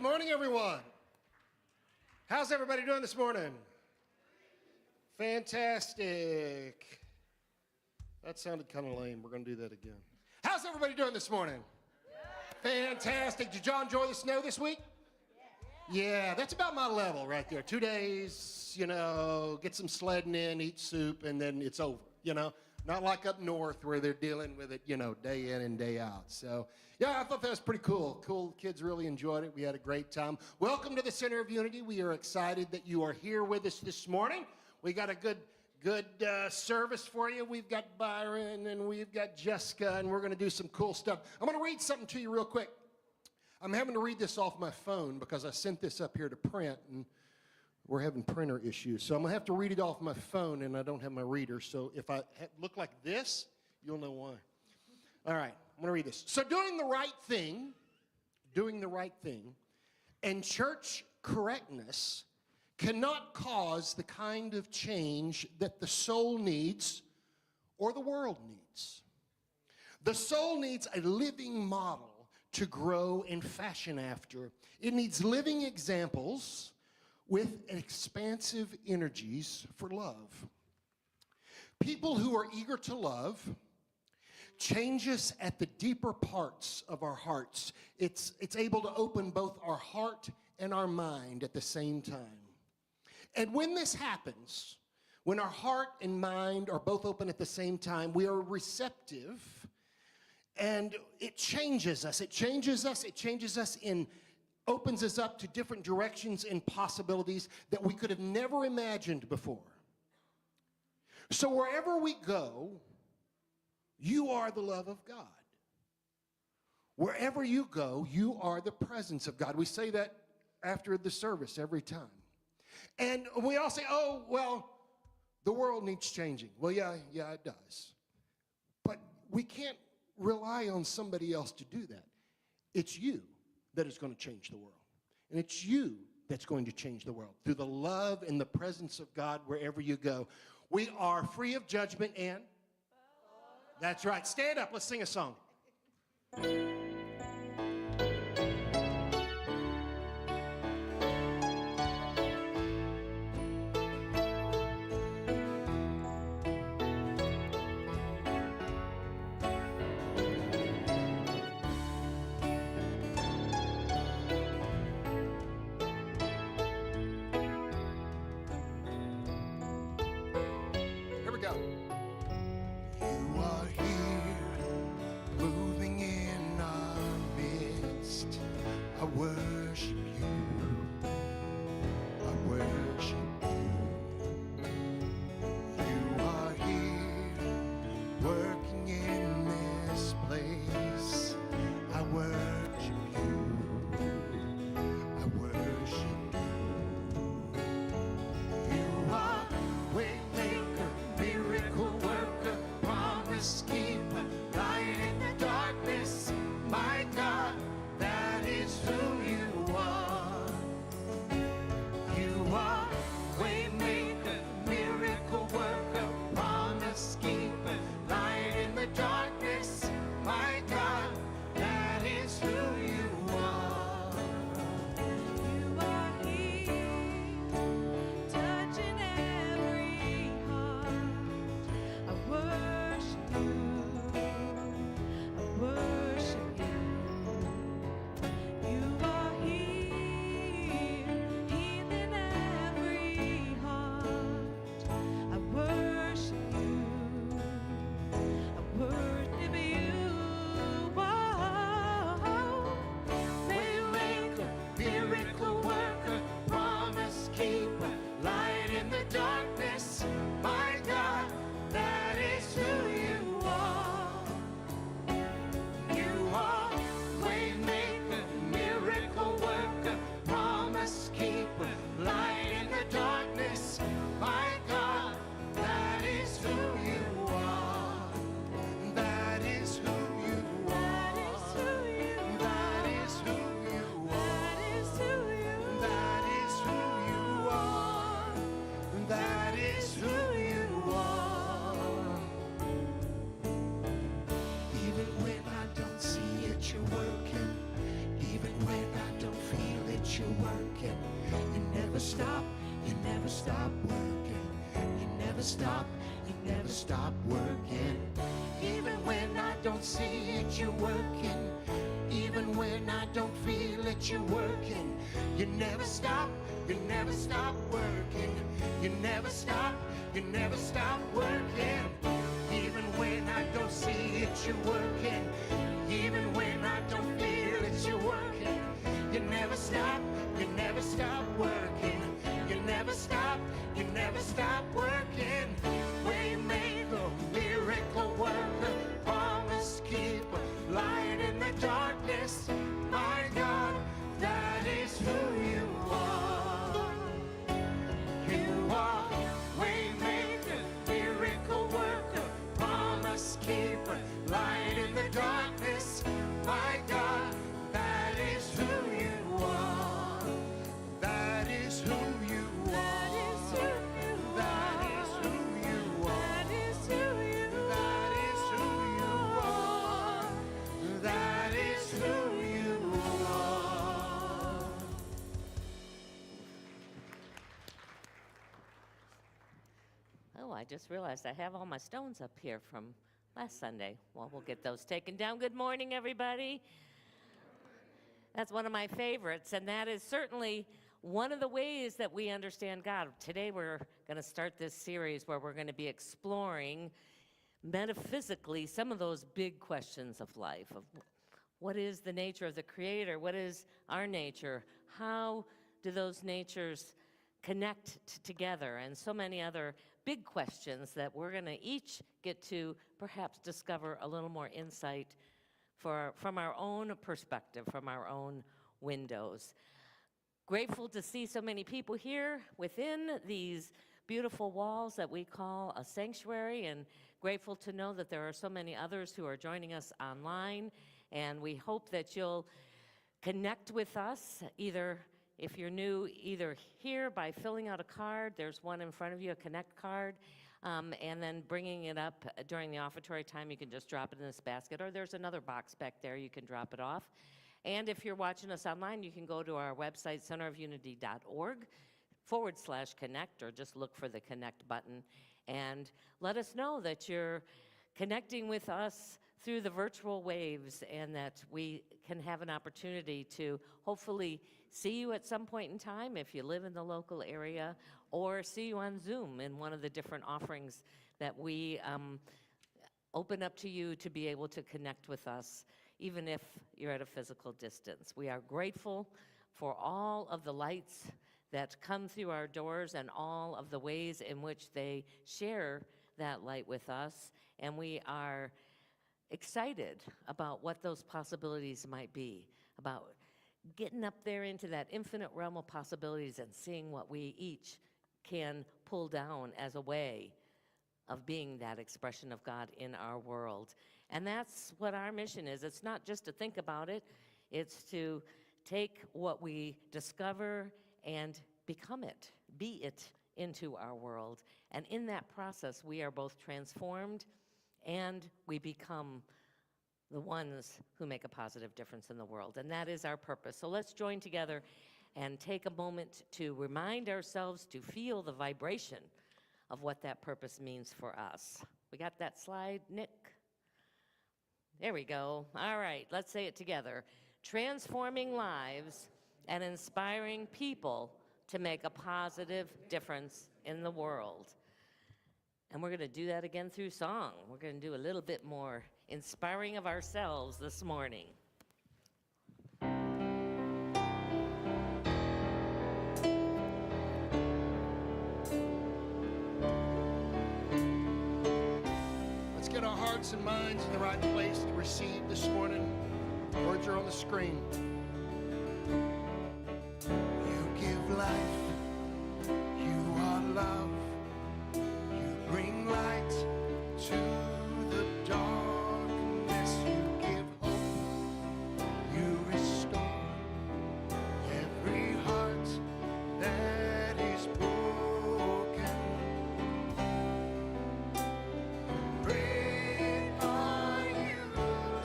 Good morning, everyone. How's everybody doing this morning? Fantastic. That sounded kind of lame. We're going to do that again. How's everybody doing this morning? Fantastic. Did y'all enjoy the snow this week? Yeah, that's about my level right there. 2 days, get some sledding in, eat soup, and then it's over, Not like up north where they're dealing with it, day in and day out. So, yeah, I thought that was pretty cool. Cool. Kids really enjoyed it. We had a great time. Welcome to the Center of Unity. We are excited that you are here with us this morning. We got a good service for you. We've got Byron and we've got Jessica, and we're going to do some cool stuff. I'm going to read something to you real quick. I'm having to read this off my phone because I sent this up here to print, and we're having printer issues. So I'm going to have to read it off my phone, and I don't have my reader. So if I look like this, you'll know why. All right, I'm going to read this. So doing the right thing, and church correctness cannot cause the kind of change that the soul needs or the world needs. The soul needs a living model to grow and fashion after. It needs living examples with expansive energies for love. People who are eager to love change us at the deeper parts of our hearts. It's able to open both our heart and our mind at the same time. And when this happens, when our heart and mind are both open at the same time, we are receptive, and it changes us. It changes us opens us up to different directions and possibilities that we could have never imagined before. So wherever we go, you are the love of God. Wherever you go, you are the presence of God. We say that after the service every time. And we all say, oh, well, the world needs changing. Well, yeah, it does. But we can't rely on somebody else to do that. It's you that is going to change the world. And it's you that's going to change the world through the love and the presence of God wherever you go. We are free of judgment and... That's right. Stand up. Let's sing a song. My God, that is who you are. working. You never stop, you never stop working. You never stop, you never stop working. Even when I don't see it, you're working. Even when I don't feel it, you're working. You never stop working. You never stop working. Even when I don't see it, you're working. Even when I don't feel it, you're working. You never stop working. You never stop working. Waymaker, miracle worker, promise keeper, light in the darkness. My God, that is who you are. You are waymaker, miracle worker, promise keeper, light in the darkness. My God, that is who you are. That is who you are. That is who you are. That is who you are. That is who you are. That is who you are. Oh, I just realized I have all my stones up here from last Sunday. Well, we'll get those taken down. Good morning, everybody. That's one of my favorites, and that is certainly one of the ways that we understand God. Today we're going to start this series where we're going to be exploring metaphysically some of those big questions of life, of what is the nature of the Creator, what is our nature, how do those natures connect together, and so many other big questions that we're going to each get to perhaps discover a little more insight from our own perspective, from our own windows. Grateful to see so many people here within these beautiful walls that we call a sanctuary, and grateful to know that there are so many others who are joining us online, and we hope that you'll connect with us, either if you're new, either here by filling out a card, there's one in front of you, a Connect card, and then bringing it up during the offertory time. You can just drop it in this basket, or there's another box back there you can drop it off. And if you're watching us online, you can go to our website, centerofunity.org/connect, or just look for the Connect button, and let us know that you're connecting with us through the virtual waves, and that we can have an opportunity to hopefully see you at some point in time if you live in the local area, or see you on Zoom in one of the different offerings that we open up to you to be able to connect with us, even if you're at a physical distance. We are grateful for all of the lights that come through our doors and all of the ways in which they share that light with us, and we are excited about what those possibilities might be, about getting up there into that infinite realm of possibilities and seeing what we each can pull down as a way of being that expression of God in our world. And that's what our mission is. It's not just to think about it, it's to take what we discover and become it, be it into our world. And in that process, we are both transformed and we become the ones who make a positive difference in the world. And that is our purpose. So let's join together and take a moment to remind ourselves to feel the vibration of what that purpose means for us. We got that slide, Nick? There we go. All right, let's say it together. Transforming lives and inspiring people to make a positive difference in the world. And we're going to do that again through song. We're going to do a little bit more inspiring of ourselves this morning. Let's get our hearts and minds in the right place to receive this morning. Words are on the screen. You give life. You are love. You bring light to the darkness. You give hope. You restore every heart that is broken. Great are you, Lord.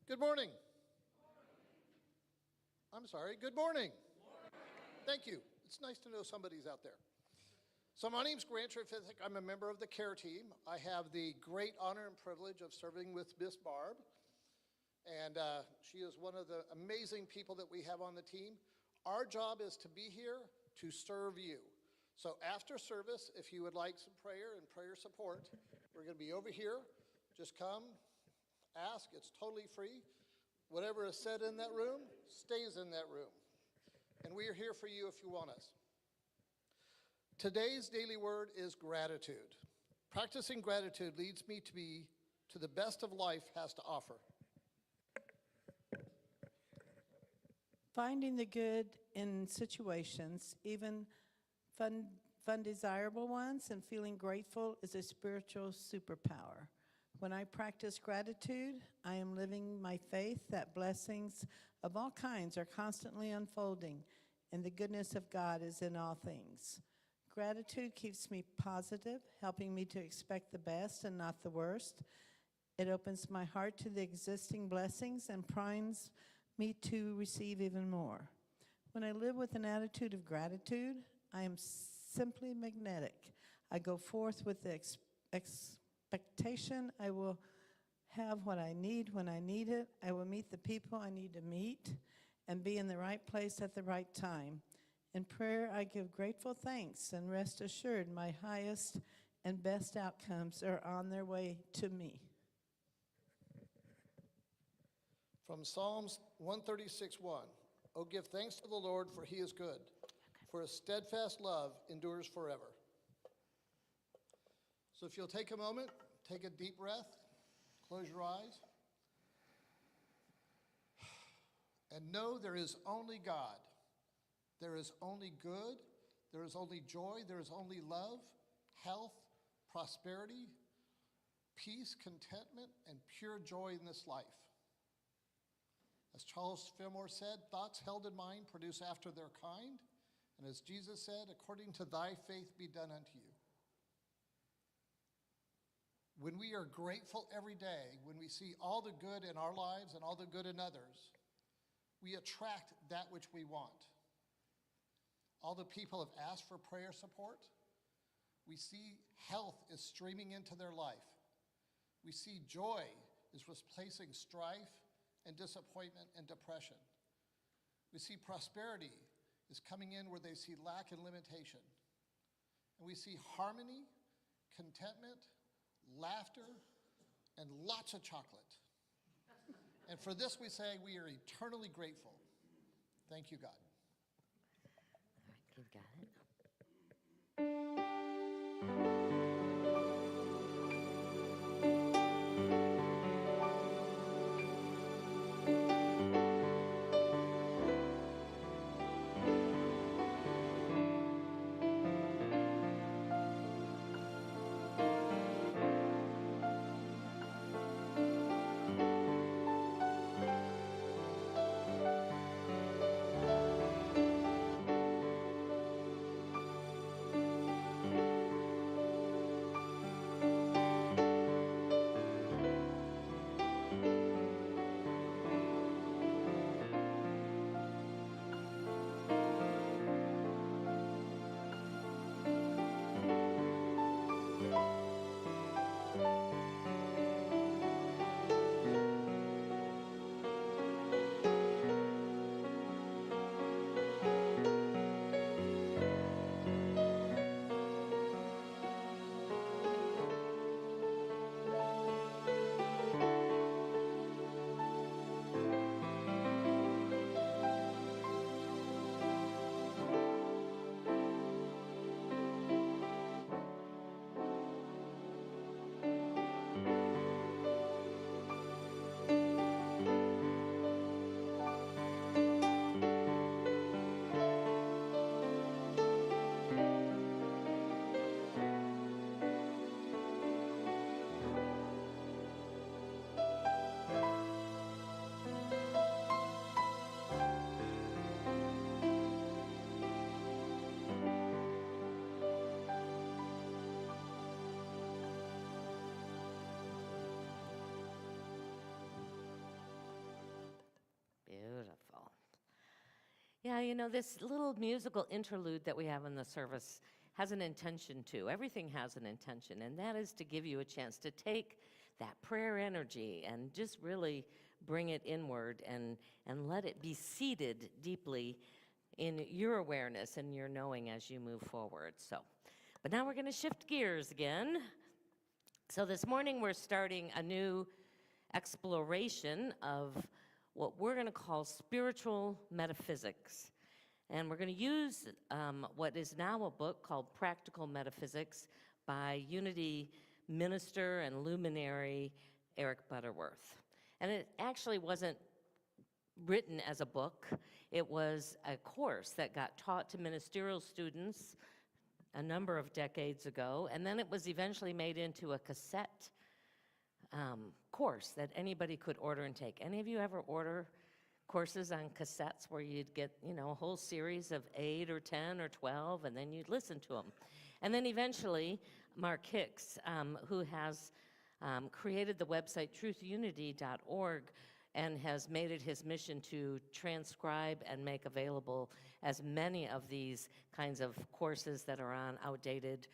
Good morning. I'm sorry, good morning. Thank you. It's nice to know somebody's out there. So my name's Grant Fithick. I'm a member of the care team. I have the great honor and privilege of serving with Miss Barb. And she is one of the amazing people that we have on the team. Our job is to be here to serve you. So after service, if you would like some prayer and prayer support, we're going to be over here. Just come, ask. It's totally free. Whatever is said in that room stays in that room. And we are here for you if you want us. Today's daily word is gratitude. Practicing gratitude leads me to the best of life has to offer. Finding the good in situations, even fun desirable ones, and feeling grateful is a spiritual superpower. When I practice gratitude, I am living my faith that blessings of all kinds are constantly unfolding, and the goodness of God is in all things. Gratitude keeps me positive, helping me to expect the best and not the worst. It opens my heart to the existing blessings and primes me to receive even more. When I live with an attitude of gratitude, I am simply magnetic. I go forth with the expectation I will have what I need when I need it. I will meet the people I need to meet and be in the right place at the right time. In prayer, I give grateful thanks and rest assured my highest and best outcomes are on their way to me. From Psalms 136:1, "Oh, give thanks to the Lord, for he is good, for his steadfast love endures forever." So if you'll take a moment, take a deep breath, close your eyes, and know there is only God. There is only good, there is only joy, there is only love, health, prosperity, peace, contentment, and pure joy in this life. As Charles Fillmore said, thoughts held in mind produce after their kind, and as Jesus said, according to thy faith be done unto you. When we are grateful every day, when we see all the good in our lives and all the good in others, we attract that which we want. All the people have asked for prayer support. We see health is streaming into their life. We see joy is replacing strife and disappointment and depression. We see prosperity is coming in where they see lack and limitation. And we see harmony, contentment, laughter, and lots of chocolate. And for this we say we are eternally grateful. Thank you, God. All right, you've got it. Yeah, you know, this little musical interlude that we have in the service has an intention too. Everything has an intention, and that is to give you a chance to take that prayer energy and just really bring it inward and let it be seated deeply in your awareness and your knowing as you move forward. So, but now we're going to shift gears again. So this morning we're starting a new exploration of what we're going to call spiritual metaphysics. And we're going to use what is now a book called Practical Metaphysics by Unity minister and luminary Eric Butterworth. And it actually wasn't written as a book. It was a course that got taught to ministerial students a number of decades ago, and then it was eventually made into a cassette course that anybody could order and take. Any of you ever order courses on cassettes where you'd get, you know, a whole series of 8 or 10 or 12, and then you'd listen to them? And then eventually, Mark Hicks, who has created the website truthunity.org and has made it his mission to transcribe and make available as many of these kinds of courses that are on outdated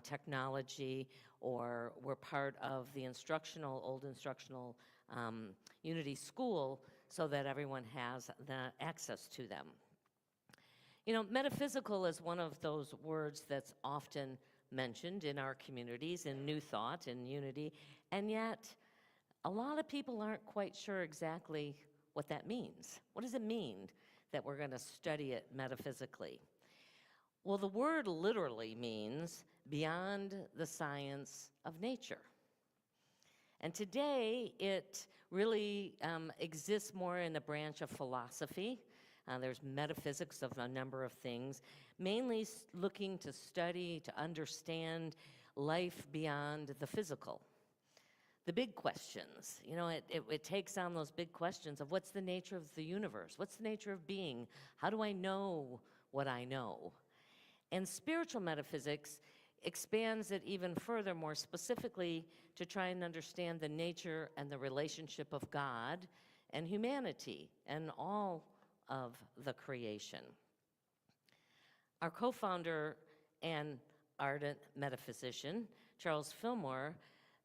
technology or were part of the old instructional Unity school, so that everyone has the access to them. You know, metaphysical is one of those words that's often mentioned in our communities, in New Thought, in Unity, and yet a lot of people aren't quite sure exactly what that means. What does it mean that we're going to study it metaphysically? Well, the word literally means beyond the science of nature. And today, it really exists more in the branch of philosophy. There's metaphysics of a number of things, mainly looking to study, to understand life beyond the physical. The big questions, you know, it takes on those big questions of what's the nature of the universe? What's the nature of being? How do I know what I know? And spiritual metaphysics expands it even further, more specifically, to try and understand the nature and the relationship of God and humanity and all of the creation. Our co-founder and ardent metaphysician, Charles Fillmore,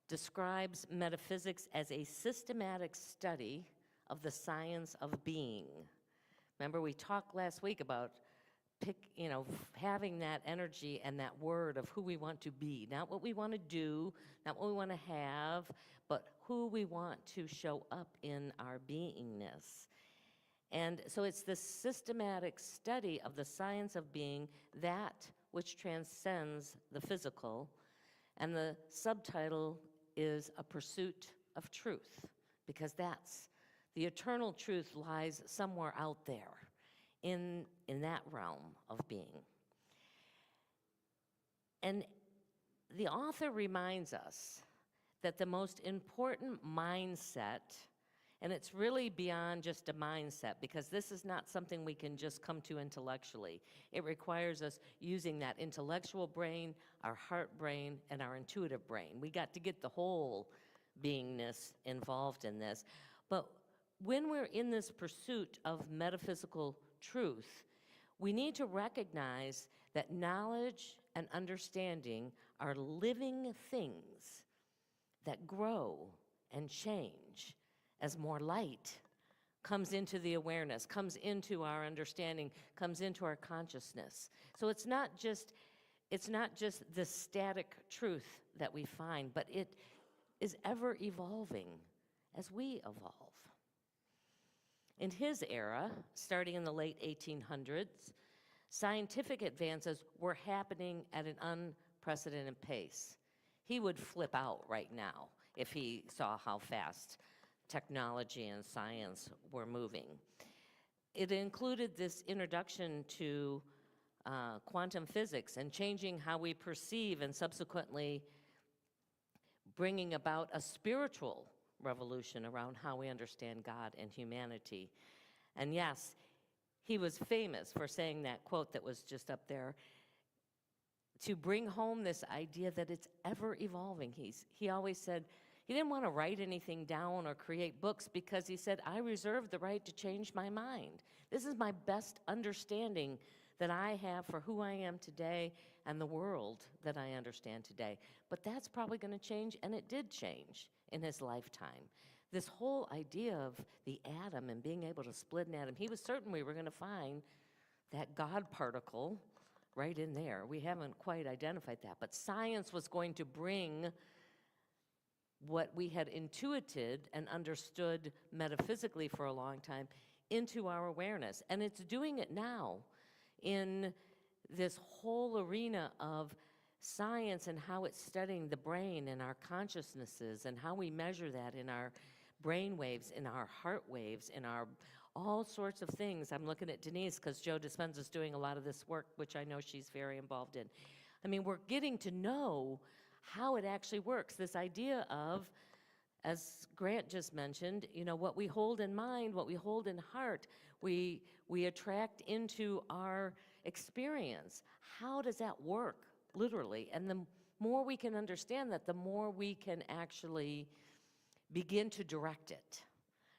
describes metaphysics as a systematic study of the science of being. Remember, we talked last week about having that energy and that word of who we want to be, not what we want to do, not what we want to have, but who we want to show up in our beingness. And so it's this systematic study of the science of being, that which transcends the physical, and the subtitle is A Pursuit of Truth, because that's the eternal truth lies somewhere out there in that realm of being. And the author reminds us that the most important mindset, and it's really beyond just a mindset, because this is not something we can just come to intellectually. It requires us using that intellectual brain, our heart brain, and our intuitive brain. We got to get the whole beingness involved in this. But when we're in this pursuit of metaphysical truth, we need to recognize that knowledge and understanding are living things that grow and change as more light comes into the awareness, comes into our understanding, comes into our consciousness. So it's not just the static truth that we find, but it is ever evolving as we evolve. In his era, starting in the late 1800s, scientific advances were happening at an unprecedented pace. He would flip out right now if he saw how fast technology and science were moving. It included this introduction to quantum physics and changing how we perceive, and subsequently bringing about a spiritual revolution around how we understand God and humanity. And yes, he was famous for saying that quote that was just up there, to bring home this idea that it's ever evolving. He always said, He didn't want to write anything down or create books because he said, I reserve the right to change my mind. This is my best understanding that I have for who I am today and the world that I understand today. But that's probably going to change, and it did change in his lifetime. This whole idea of the atom and being able to split an atom, he was certain we were going to find that God particle right in there. We haven't quite identified that, but science was going to bring what we had intuited and understood metaphysically for a long time into our awareness. And it's doing it now in this whole arena of science and how it's studying the brain and our consciousnesses and how we measure that in our brain waves, in our heart waves, in our all sorts of things. I'm looking at Denise because Joe Dispenza's doing a lot of this work, which I know she's very involved in. I mean, we're getting to know how it actually works. This idea of, as Grant just mentioned, you know, what we hold in mind, what we hold in heart, we attract into our experience. How does that work, literally? And the more we can understand that, the more we can actually begin to direct it.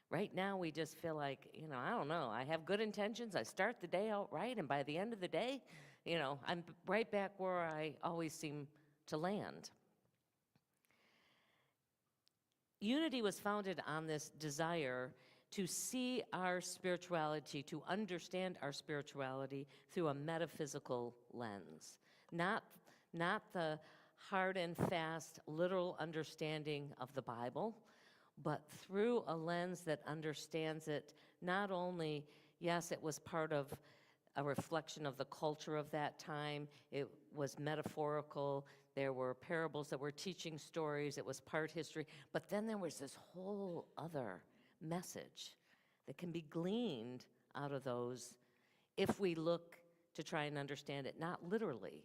Right now, we just feel like, you know, I don't know, I have good intentions, I start the day out right, and by the end of the day, you know, I'm right back where I always seem to land. Unity was founded on this desire to see our spirituality, to understand our spirituality through a metaphysical lens, not the hard and fast literal understanding of the Bible, but through a lens that understands it not only, yes, it was part of a reflection of the culture of that time, it was metaphorical, there were parables that were teaching stories, it was part history, but then there was this whole other message that can be gleaned out of those if we look to try and understand it, not literally,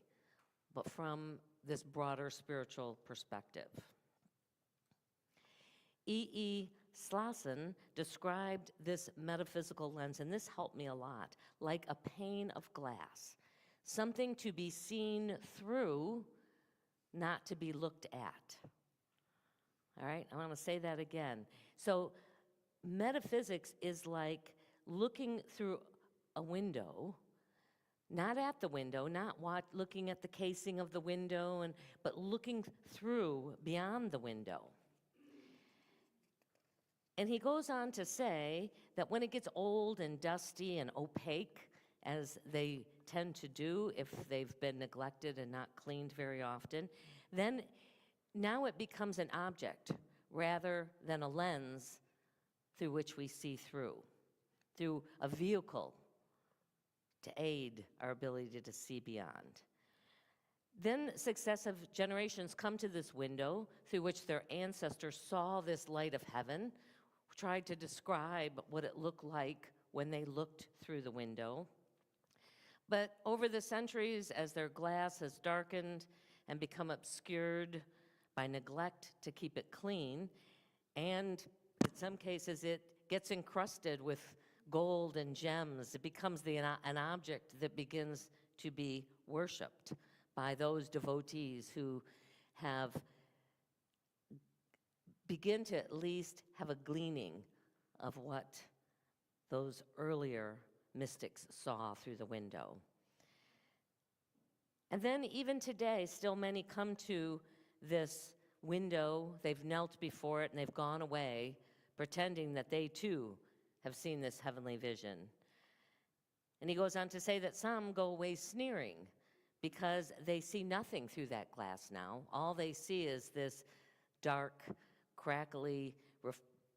but from this broader spiritual perspective. E. Slauson described this metaphysical lens, and this helped me a lot, like a pane of glass, something to be seen through, not to be looked at. All right, I want to say that again. So metaphysics is like looking through a window, not at the window, not looking at the casing of the window, but looking through, beyond the window. And he goes on to say that when it gets old and dusty and opaque, as they tend to do if they've been neglected and not cleaned very often, then now it becomes an object rather than a lens through which we see through a vehicle to aid our ability to see beyond. Then successive generations come to this window through which their ancestors saw this light of heaven, tried to describe what it looked like when they looked through the window. But over the centuries, as their glass has darkened and become obscured by neglect to keep it clean, and in some cases it gets encrusted with gold and gems, it becomes an object that begins to be worshiped by those devotees who begin to at least have a gleaning of what those earlier mystics saw through the window. And then even today, still many come to this window, they've knelt before it and they've gone away, pretending that they too have seen this heavenly vision. And he goes on to say that some go away sneering because they see nothing through that glass now. All they see is this dark, crackly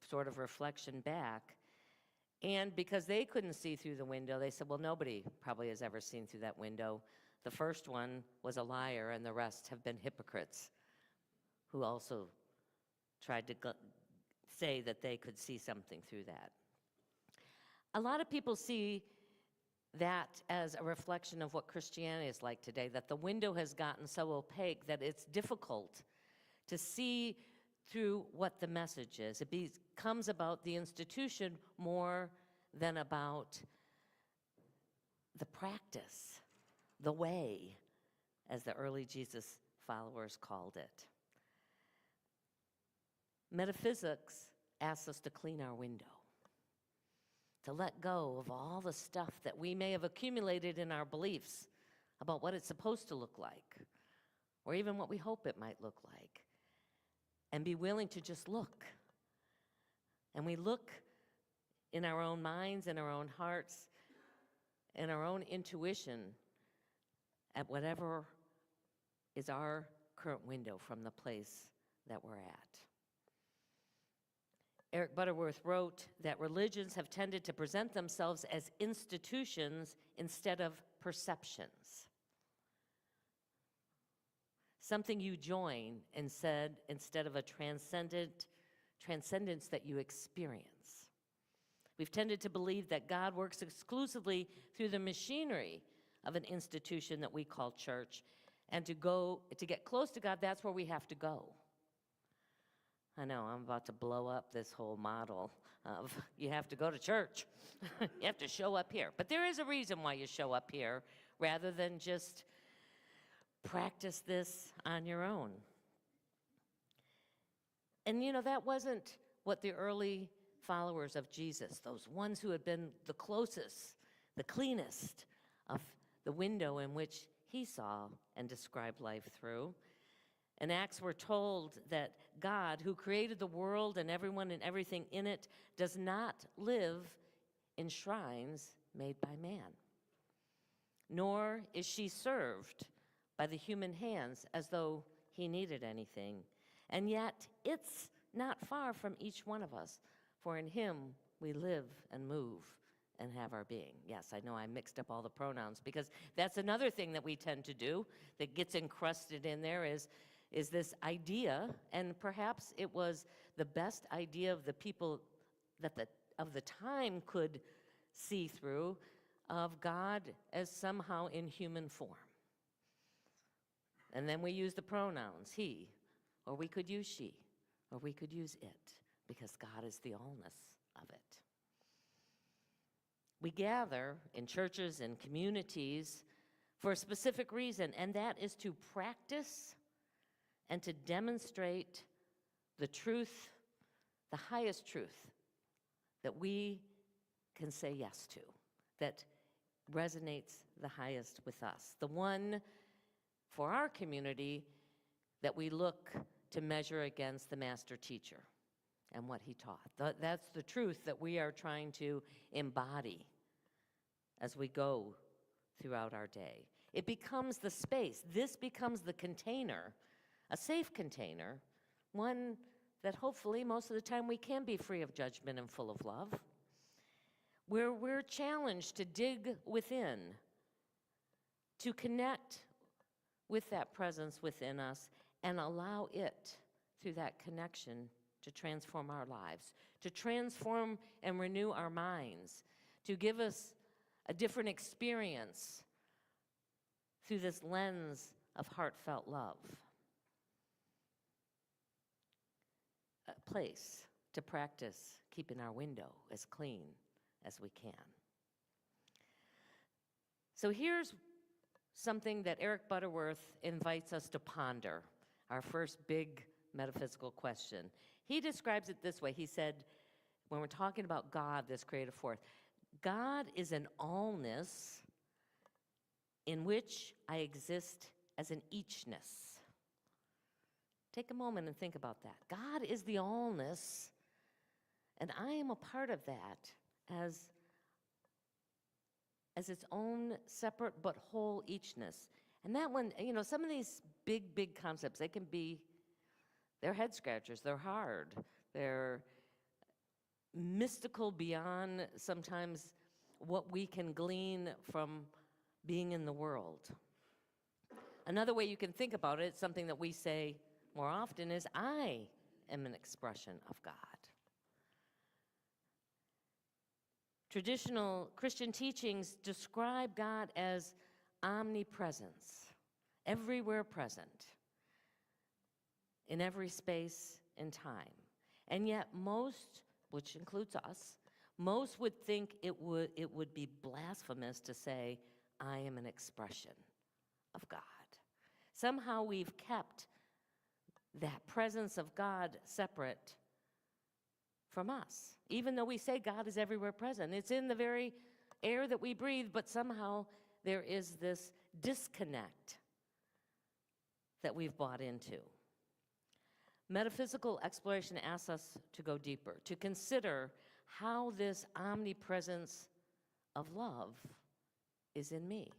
sort of reflection back. And because they couldn't see through the window, they said, well, nobody probably has ever seen through that window. The first one was a liar, and the rest have been hypocrites who also tried to say that they could see something through that. A lot of people see that as a reflection of what Christianity is like today, that the window has gotten so opaque that it's difficult to see through what the message is. It becomes about the institution more than about the practice, the way, as the early Jesus followers called it. Metaphysics asks us to clean our window, to let go of all the stuff that we may have accumulated in our beliefs about what it's supposed to look like, or even what we hope it might look like, and be willing to just look. And we look in our own minds, in our own hearts, in our own intuition at whatever is our current window from the place that we're at. Eric Butterworth wrote that religions have tended to present themselves as institutions instead of perceptions. Something you join instead of a transcendence that you experience. We've tended to believe that God works exclusively through the machinery of an institution that we call church, and to get close to God, that's where we have to go. I know, I'm about to blow up this whole model of you have to go to church. You have to show up here. But there is a reason why you show up here rather than just practice this on your own. And that wasn't what the early followers of Jesus, those ones who had been the closest, the cleanest of the window in which he saw and described life through. In Acts, we're told that God, who created the world and everyone and everything in it, does not live in shrines made by man, nor is she served by the human hands as though he needed anything. And yet, it's not far from each one of us, for in him we live and move and have our being. Yes, I know I mixed up all the pronouns, because that's another thing that we tend to do that gets encrusted in there is this idea, and perhaps it was the best idea of the people of the time could see through, of God as somehow in human form. And then we use the pronouns he, or we could use she, or we could use it, because God is the allness of it. We gather in churches and communities for a specific reason, and that is to practice and to demonstrate the truth, the highest truth that we can say yes to, that resonates the highest with us, the one for our community that we look to measure against the master teacher and what he taught. That's the truth that we are trying to embody as we go throughout our day. It becomes the space. This becomes the container, a safe container, one that hopefully most of the time we can be free of judgment and full of love, where we're challenged to dig within, to connect with that presence within us and allow it, through that connection, to transform our lives, to transform and renew our minds, to give us a different experience through this lens of heartfelt love. A place to practice keeping our window as clean as we can. So here's something that Eric Butterworth invites us to ponder, our first big metaphysical question. He describes it this way. He said, when we're talking about God, this creative force, God is an allness in which I exist as an eachness. Take a moment and think about that. God is the allness, and I am a part of that as its own separate but whole eachness. And that one, some of these big concepts, they're head scratchers, they're hard, they're mystical beyond sometimes what we can glean from being in the world. Another way you can think about it, something that we say more often, is I am an expression of God. Traditional Christian teachings describe God as omnipresence, everywhere present, in every space and time. And yet most, which includes us, most would think it would be blasphemous to say, I am an expression of God. Somehow we've kept that presence of God separate from us. Even though we say God is everywhere present, it's in the very air that we breathe, but somehow there is this disconnect that we've bought into. Metaphysical exploration asks us to go deeper, to consider how this omnipresence of love is in me,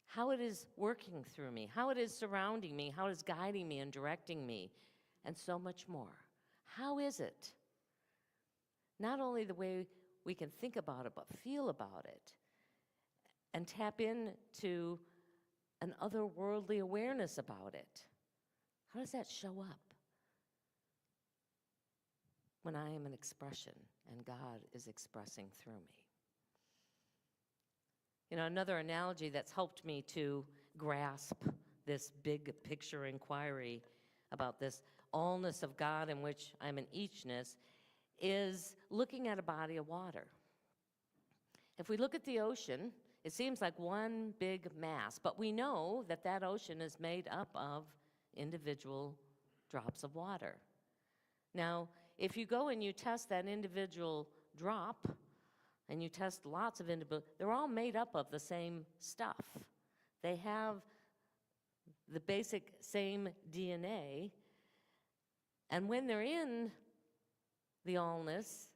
how it is working through me, how it is surrounding me, how it is guiding me and directing me, and so much more. How is it? Not only the way we can think about it, but feel about it, and tap into an otherworldly awareness about it. How does that show up when I am an expression and God is expressing through me? You know, another analogy that's helped me to grasp this big picture inquiry about this allness of God in which I'm an eachness is looking at a body of water. If we look at the ocean, it seems like one big mass, but we know that that ocean is made up of individual drops of water. Now, if you go and you test that individual drop, and you test lots of individual, they're all made up of the same stuff. They have the basic same DNA, and when they're in the allness,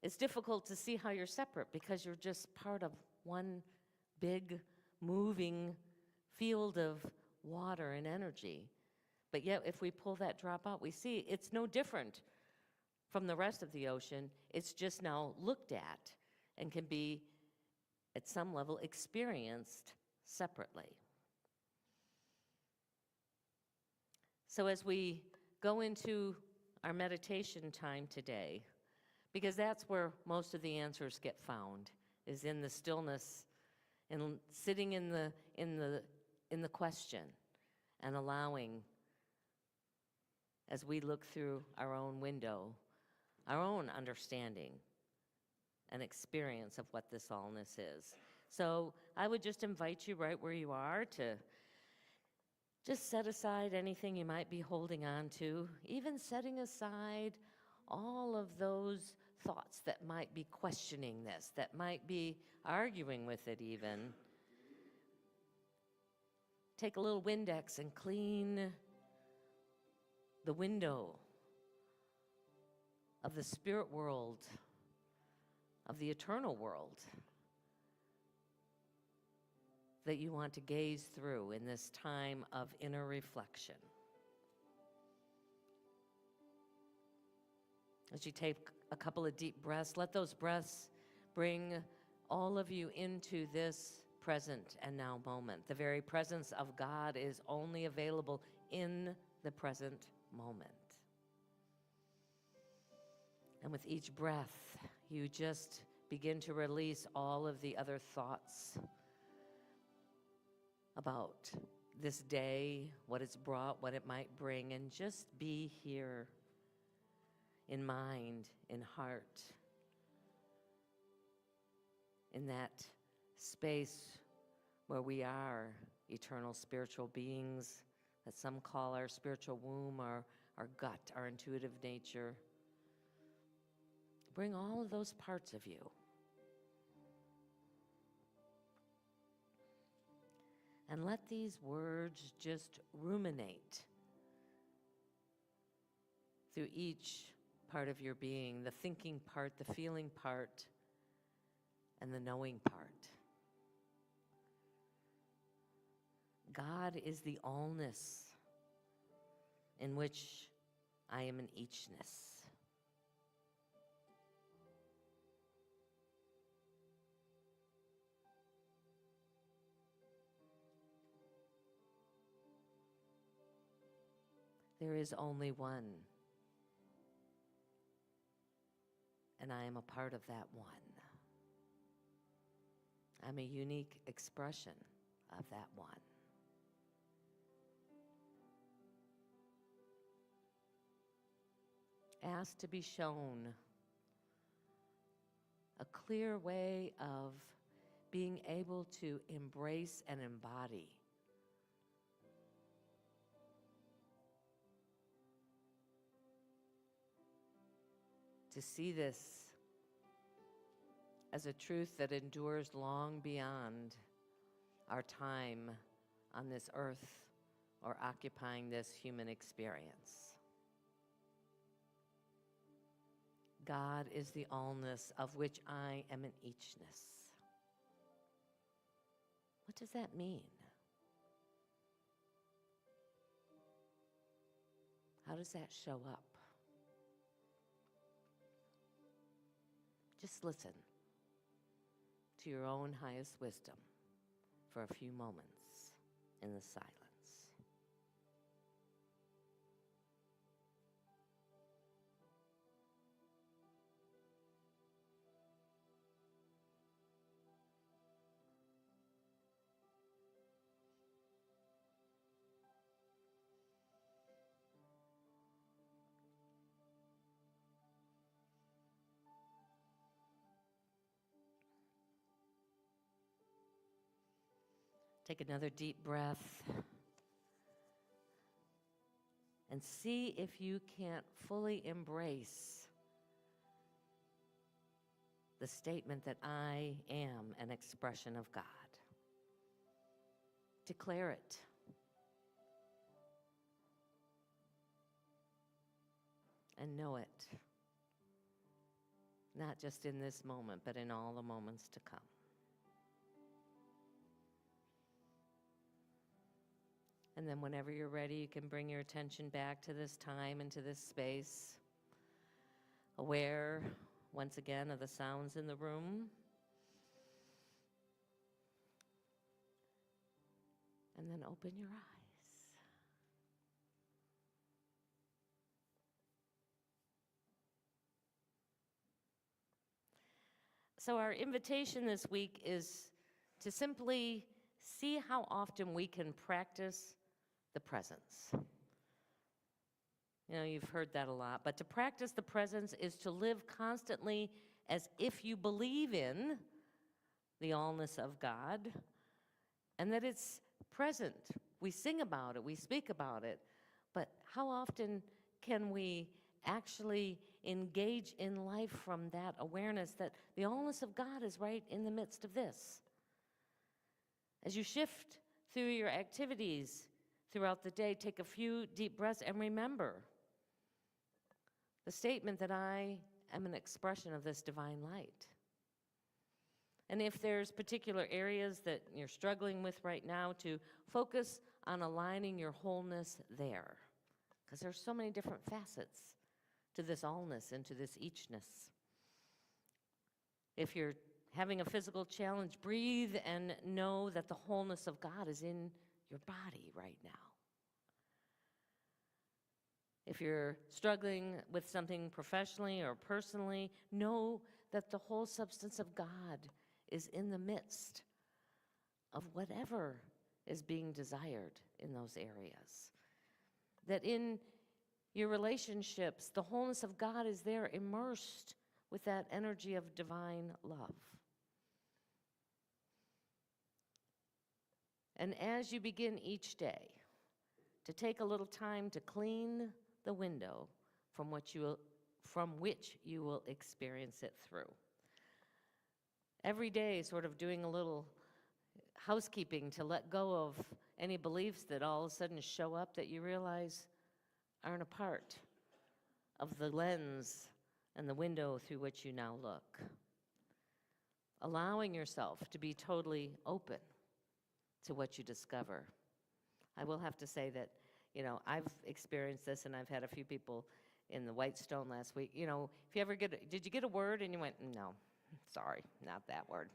it's difficult to see how you're separate because you're just part of one big moving field of water and energy. But yet, if we pull that drop out, we see it's no different from the rest of the ocean. It's just now looked at and can be, at some level, experienced separately. So as we go into our meditation time today, because that's where most of the answers get found, is in the stillness and sitting in the question and allowing, as we look through our own window, our own understanding and experience of what this allness is. So I would just invite you right where you are to just set aside anything you might be holding on to, even setting aside all of those thoughts that might be questioning this, that might be arguing with it even. Take a little Windex and clean the window of the spirit world, of the eternal world that you want to gaze through in this time of inner reflection. As you take a couple of deep breaths, let those breaths bring all of you into this present and now moment. The very presence of God is only available in the present moment. And with each breath, you just begin to release all of the other thoughts about this day, what it's brought, what it might bring, and just be here in mind, in heart, in that space where we are eternal spiritual beings that some call our spiritual womb, our gut, our intuitive nature. Bring all of those parts of you. And let these words just ruminate through each part of your being, the thinking part, the feeling part, and the knowing part. God is the allness in which I am an eachness. There is only one, and I am a part of that one. I'm a unique expression of that one. Ask to be shown a clear way of being able to embrace and embody to see this as a truth that endures long beyond our time on this earth or occupying this human experience. God is the allness of which I am an eachness. What does that mean? How does that show up? Just listen to your own highest wisdom for a few moments in the silence. Take another deep breath and see if you can't fully embrace the statement that I am an expression of God. Declare it. And know it. Not just in this moment, but in all the moments to come. And then whenever you're ready, you can bring your attention back to this time and to this space, aware, once again, of the sounds in the room. And then open your eyes. So our invitation this week is to simply see how often we can practice the presence. You know, you've heard that a lot, but to practice the presence is to live constantly as if you believe in the allness of God and that it's present. We sing about it, we speak about it, but how often can we actually engage in life from that awareness that the allness of God is right in the midst of this? As you shift through your activities throughout the day, take a few deep breaths and remember the statement that I am an expression of this divine light. And if there's particular areas that you're struggling with right now, to focus on aligning your wholeness there, because there's so many different facets to this allness and to this eachness. If you're having a physical challenge, breathe and know that the wholeness of God is in your body right now. If you're struggling with something professionally or personally, know that the whole substance of God is in the midst of whatever is being desired in those areas. That in your relationships, the wholeness of God is there, immersed with that energy of divine love. And as you begin each day to take a little time to clean the window from which you will experience it through. Every day, sort of doing a little housekeeping to let go of any beliefs that all of a sudden show up that you realize aren't a part of the lens and the window through which you now look. Allowing yourself to be totally open to what you discover. I will have to say that, you know, I've experienced this, and I've had a few people in the Whitestone last week. You know, if you ever did you get a word? And you went, no, sorry, not that word.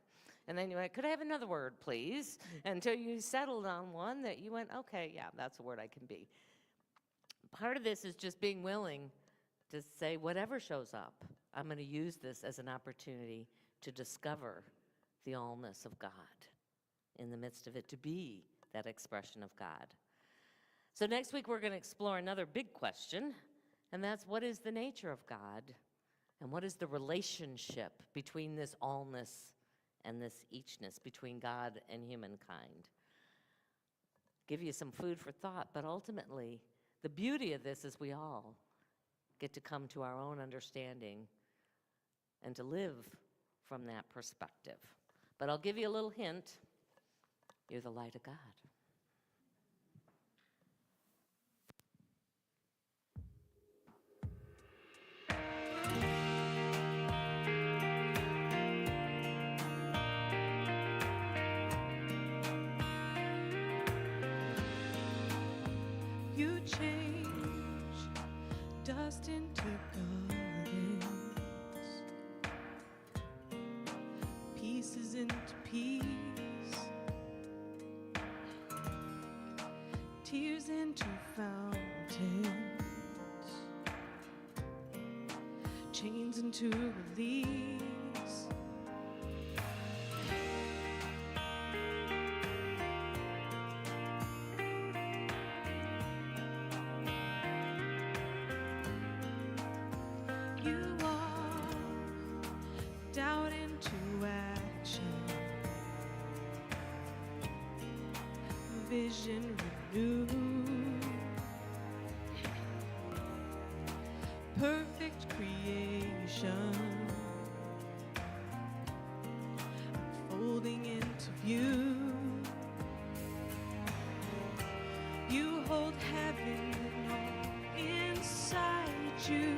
And then you went, could I have another word, please? Until you settled on one that you went, okay, yeah, that's a word I can be. Part of this is just being willing to say, whatever shows up, I'm going to use this as an opportunity to discover the allness of God in the midst of it, to be that expression of God. So next week we're going to explore another big question, and that's, what is the nature of God? And what is the relationship between this allness and this eachness, between God and humankind? Give you some food for thought, but ultimately, the beauty of this is we all get to come to our own understanding and to live from that perspective. But I'll give you a little hint. You're the light of God. You change dust into gardens, pieces into peace, tears into fountains, chains into release. You walk doubt into action, vision renewed, perfect creation unfolding into view. You hold heaven all inside you.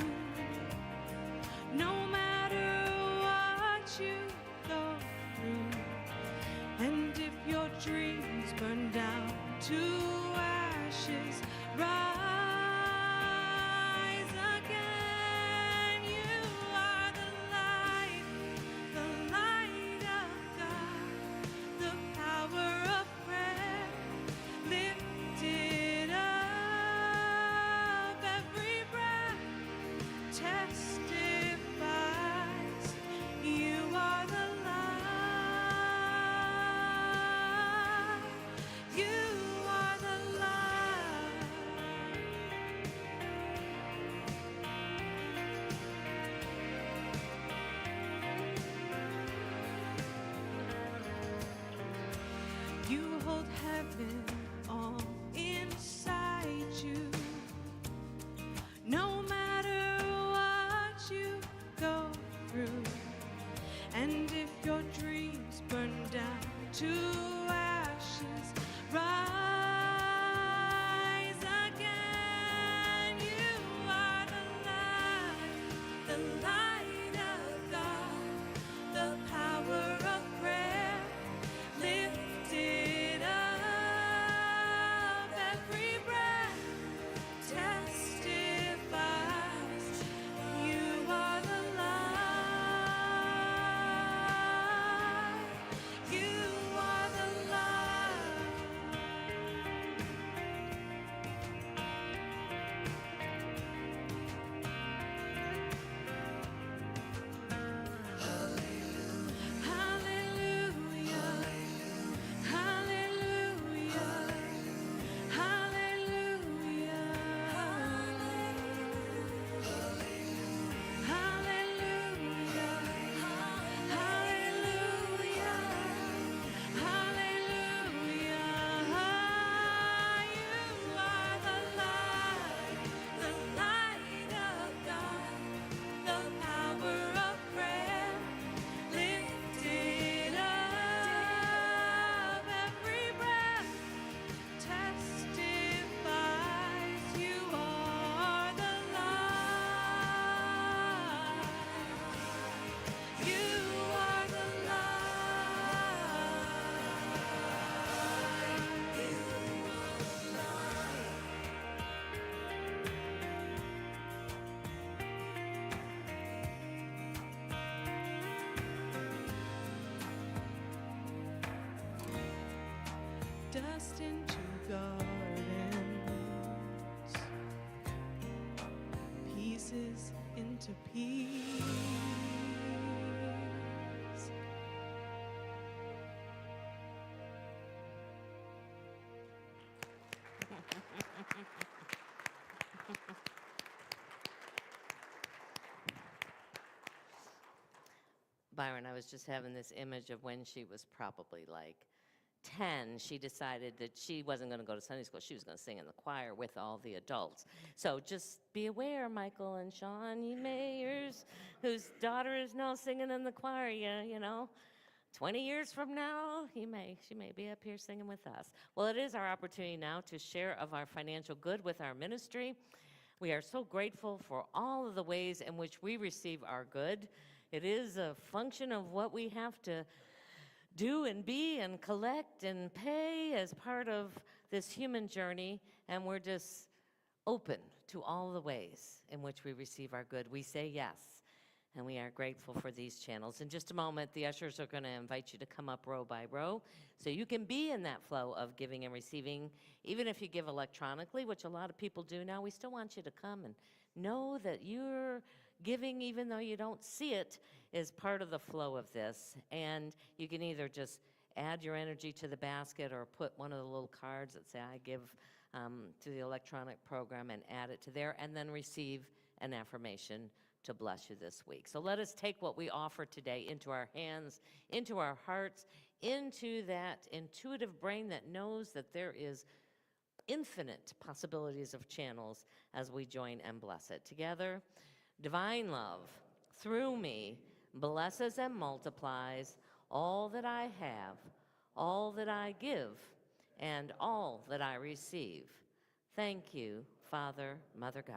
No matter what you go through, and if your dreams burn down to ashes, rise again. You are the light of God, the power of prayer, lifted up, every breath testifies. You are the light. You are the light. You hold heaven all inside you. No matter what you go through, and if your dreams burn down to ashes, rise again. You are the light of God, the power of prayer, lifted up, every breath testifies. You are the light. You are the light. Hallelujah. Hallelujah. Hallelujah. Hallelujah. Hallelujah. Hallelujah. You are the light of God, the power of prayer, lifted up, every breath testifies. You are the light. You are the dust into gardens, pieces into peace. Byron, I was just having this image of when she was probably like 10, she decided that she wasn't going to go to Sunday school. She was going to sing in the choir with all the adults. So just be aware, Michael and Sean, you may, yours, whose daughter is now singing in the choir, you know, 20 years from now, she may be up here singing with us. Well, it is our opportunity now to share of our financial good with our ministry. We are so grateful for all of the ways in which we receive our good. It is a function of what we have to do and be and collect and pay as part of this human journey, and we're just open to all the ways in which we receive our good. We say yes, and we are grateful for these channels. In just a moment, the ushers are going to invite you to come up row by row so you can be in that flow of giving and receiving. Even if you give electronically, which a lot of people do now, we still want you to come and know that you're giving, even though you don't see it, is part of the flow of this. And you can either just add your energy to the basket or put one of the little cards that say, I give to the electronic program, and add it to there, and then receive an affirmation to bless you this week. So let us take what we offer today into our hands, into our hearts, into that intuitive brain that knows that there is infinite possibilities of channels as we join and bless it together. Divine love, through me, blesses and multiplies all that I have, all that I give, and all that I receive. Thank you, Father, Mother God.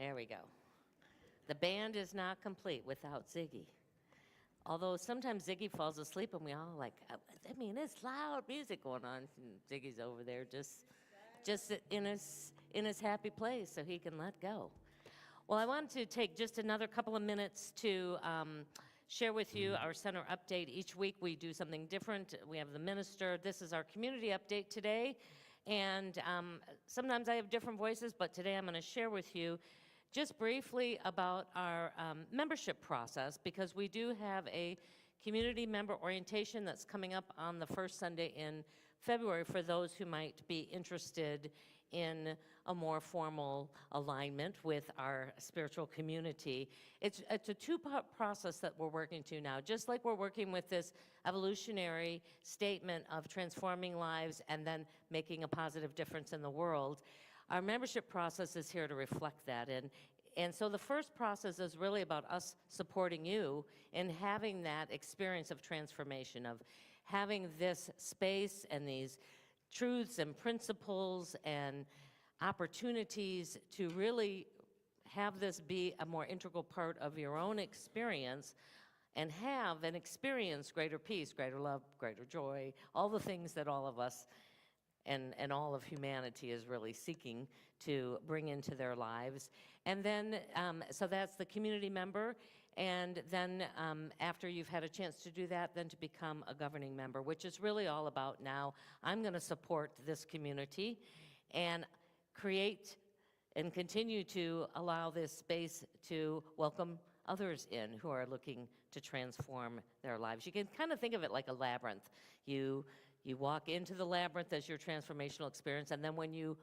There we go. The band is not complete without Ziggy. Although sometimes Ziggy falls asleep and we all like, I mean, it's loud music going on. And Ziggy's over there just in his happy place so he can let go. Well, I want to take just another couple of minutes to share with you our center update. Each week we do something different. We have the minister. This is our community update today. And sometimes I have different voices, but today I'm going to share with you just briefly about our membership process, because we do have a community member orientation that's coming up on the first Sunday in February for those who might be interested in a more formal alignment with our spiritual community. It's a two-part process that we're working to now. Just like we're working with this evolutionary statement of transforming lives and then making a positive difference in the world, our membership process is here to reflect that. And so the first process is really about us supporting you in having that experience of transformation, of having this space and these truths and principles and opportunities to really have this be a more integral part of your own experience and have and experience greater peace, greater love, greater joy, all the things that all of us and all of humanity is really seeking to bring into their lives. And then, so that's the community member. And then after you've had a chance to do that, then to become a governing member, which is really all about now, I'm going to support this community and create and continue to allow this space to welcome others in who are looking to transform their lives. You can kind of think of it like a labyrinth. You walk into the labyrinth as your transformational experience, and then when you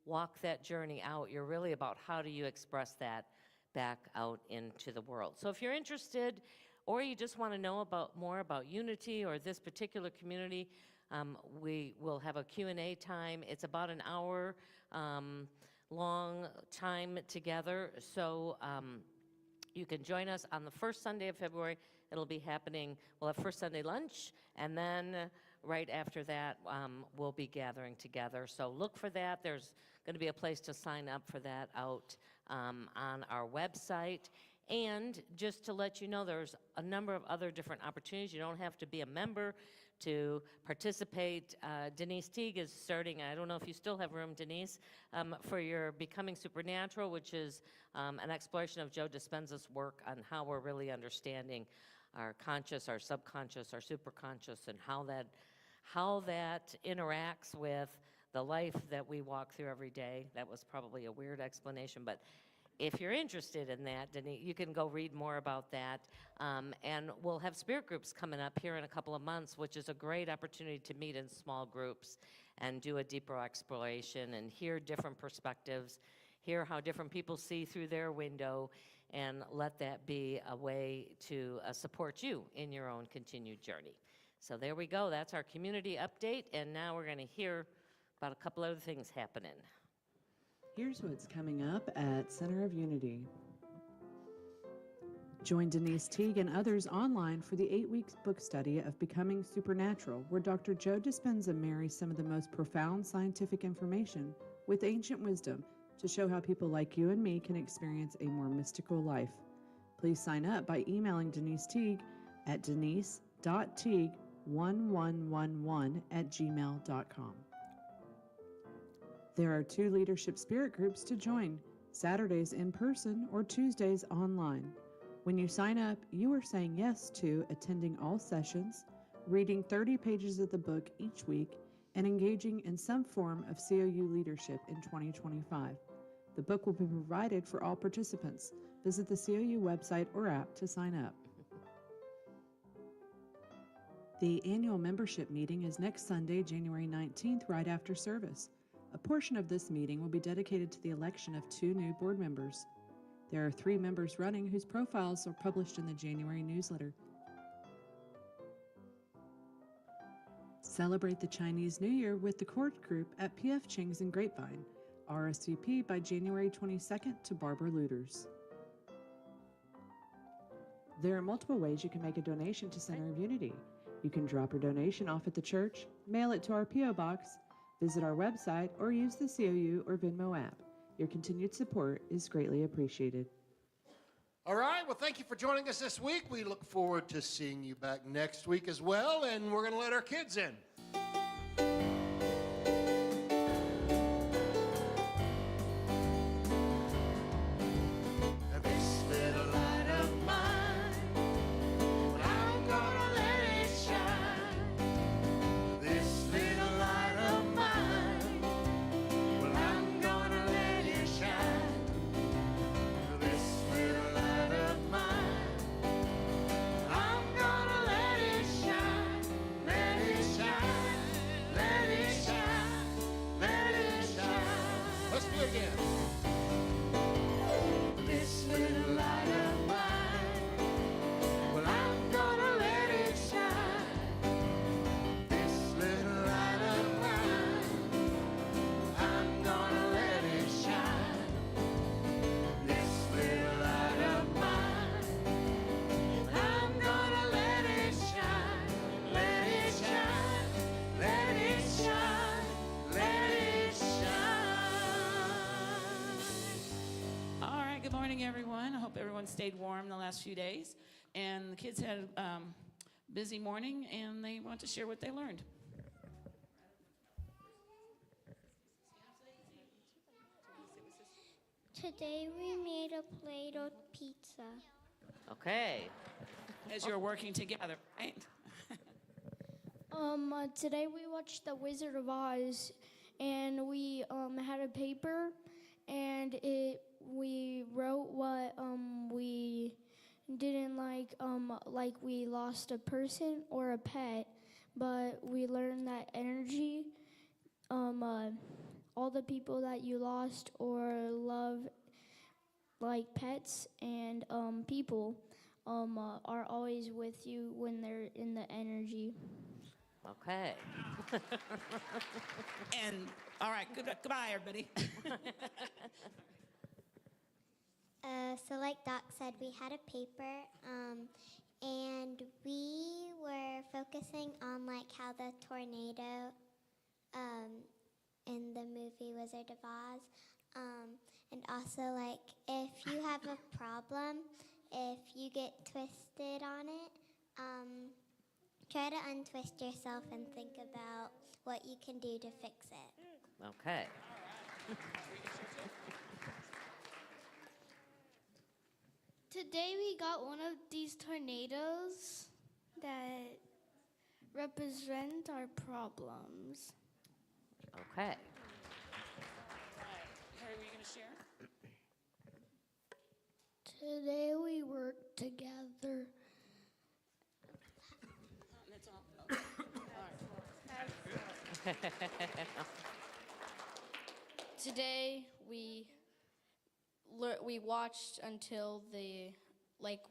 walk that journey out, you're really about how do you express that back out into the world. So if you're interested, or you just want to know more about Unity or this particular community, we will have a Q&A time. It's about an hour long time together. So you can join us on the first Sunday of February. It'll be happening, we'll have first Sunday lunch, and then right after that, we'll be gathering together. So look for that. There's going to be a place to sign up for that out on our website. And just to let you know, there's a number of other different opportunities. You don't have to be a member to participate. Denise Teague is starting, I don't know if you still have room, Denise, for your Becoming Supernatural, which is an exploration of Joe Dispenza's work on how we're really understanding our conscious, our subconscious, our superconscious, and how that interacts with the life that we walk through every day. That was probably a weird explanation, but if you're interested in that, Denise, you can go read more about that. And we'll have spirit groups coming up here in a couple of months, which is a great opportunity to meet in small groups and do a deeper exploration and hear different perspectives, hear how different people see through their window, and let that be a way to support you in your own continued journey. So there we go. That's our community update. And now we're going to hear about a couple other things happening. Here's what's coming up at Center of Unity. Join Denise Teague and others online for the 8-week book study of Becoming Supernatural, where Dr. Joe Dispenza marries some of the most profound scientific information with ancient wisdom to show how people like you and me can experience a more mystical life. Please sign up by emailing Denise Teague at denise.teague1111@gmail.com. There are 2 leadership spirit groups to join, Saturdays in person or Tuesdays online. When you sign up, you are saying yes to attending all sessions, reading 30 pages of the book each week, and engaging in some form of COU leadership in 2025. The book will be provided for all participants. Visit the COU website or app to sign up. The annual membership meeting is next Sunday, January 19th, right after service. A portion of this meeting will be dedicated to the election of 2 new board members. There are 3 members running whose profiles are published in the January newsletter. Celebrate the Chinese New Year with the court group at P.F. Chang's in Grapevine. RSVP by January 22nd to Barbara Looters. There are multiple ways you can make a donation to Center of Unity. You can drop your donation off at the church, mail it to our P.O. Box, visit our website, or use the COU or Venmo app. Your continued support is greatly appreciated. All right, well, thank you for joining us this week. We look forward to seeing you back next week as well, and we're going to let our kids in. This little light of mine, well, I'm gonna let it shine. This little light of mine, well, I'm gonna let it shine. This little light of mine, I'm gonna let it shine, let it shine, let it shine, let it shine. Let's do it again. This little light of mine, well, I'm gonna let it shine. This little light of mine, I'm gonna let it shine. This little light of mine, I'm gonna let it shine, let it shine, let it shine, let it shine. All right, good morning, everyone. I hope everyone stayed warm the last few days. And the kids had a busy morning, and they want to share what they learned. Today we made a Play-Doh pizza. Okay. As you're working together, right? Today we watched The Wizard of Oz, and we had a paper, and we wrote what we didn't like we lost a person or a pet, but we learned that energy, all the people that you lost or love, like pets and people, are always with you when they're in the energy. Okay. And, all right, goodbye, everybody. So like Doc said, we had a paper, and we were focusing on like how the tornado in the movie Wizard of Oz, and also like if you have a problem, if you get twisted on it, try to untwist yourself and think about what you can do to fix it. Okay. Today we got one of these tornadoes that represent our problems. Okay. Harry, were you going to share? Today we worked together. That's all. Okay. All right. Today we watched until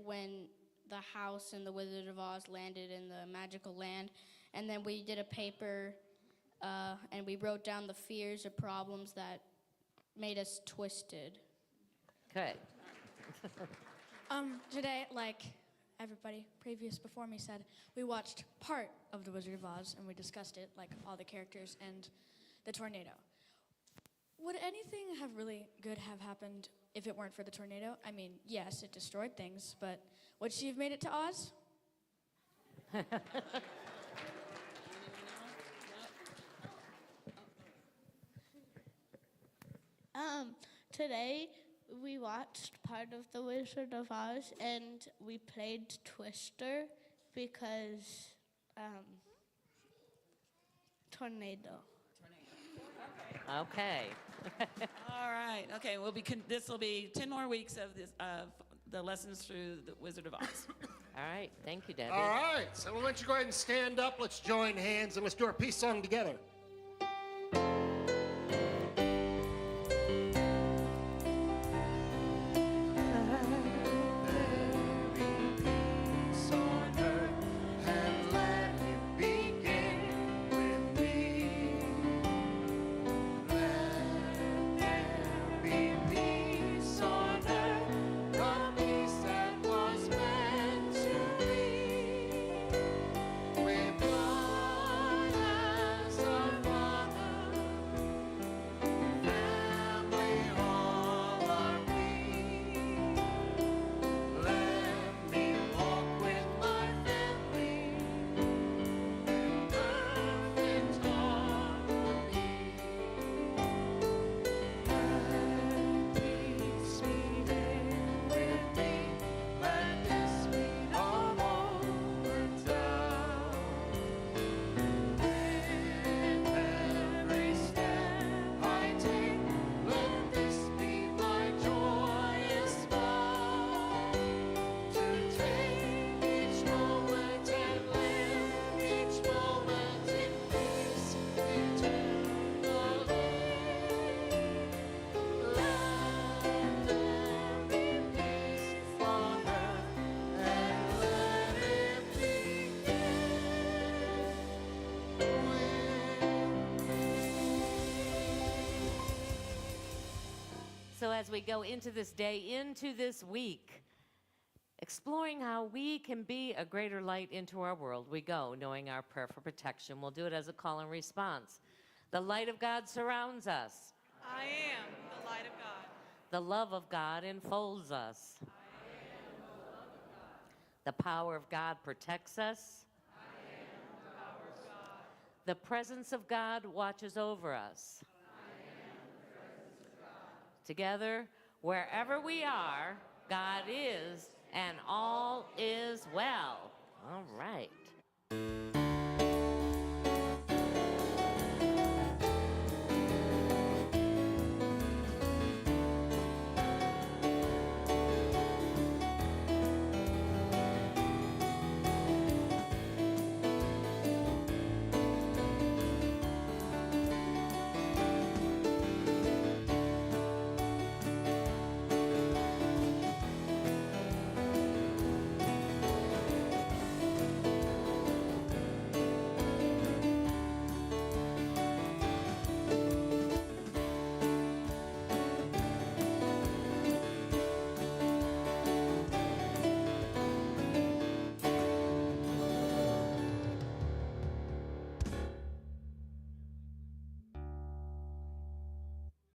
when the house in the Wizard of Oz landed in the magical land, and then we did a paper and we wrote down the fears or problems that made us twisted. Okay. Today, like everybody previous before me said, we watched part of The Wizard of Oz and we discussed it, like all the characters and the tornado. Would anything have really good have happened if it weren't for the tornado? I mean, yes, it destroyed things, but would she have made it to Oz? Today we watched part of The Wizard of Oz and we played Twister because tornado. Okay. All right. Okay. This will be 10 more weeks of this the lessons through the Wizard of Oz. All right. Thank you, Debbie. All right, so we'll let you go ahead and stand up. Let's join hands and let's do our peace song together. With God as as we go into this day, into this week, exploring how we can be a greater light into our world, we go knowing our prayer for protection. We'll do it as a call and response. The light of God surrounds us. I am the light of God. The love of God enfolds us. I am the love of God. The power of God protects us. I am the power of God. The presence of God watches over us. I am the presence of God. Together, wherever we are, God is, and all is well. All right.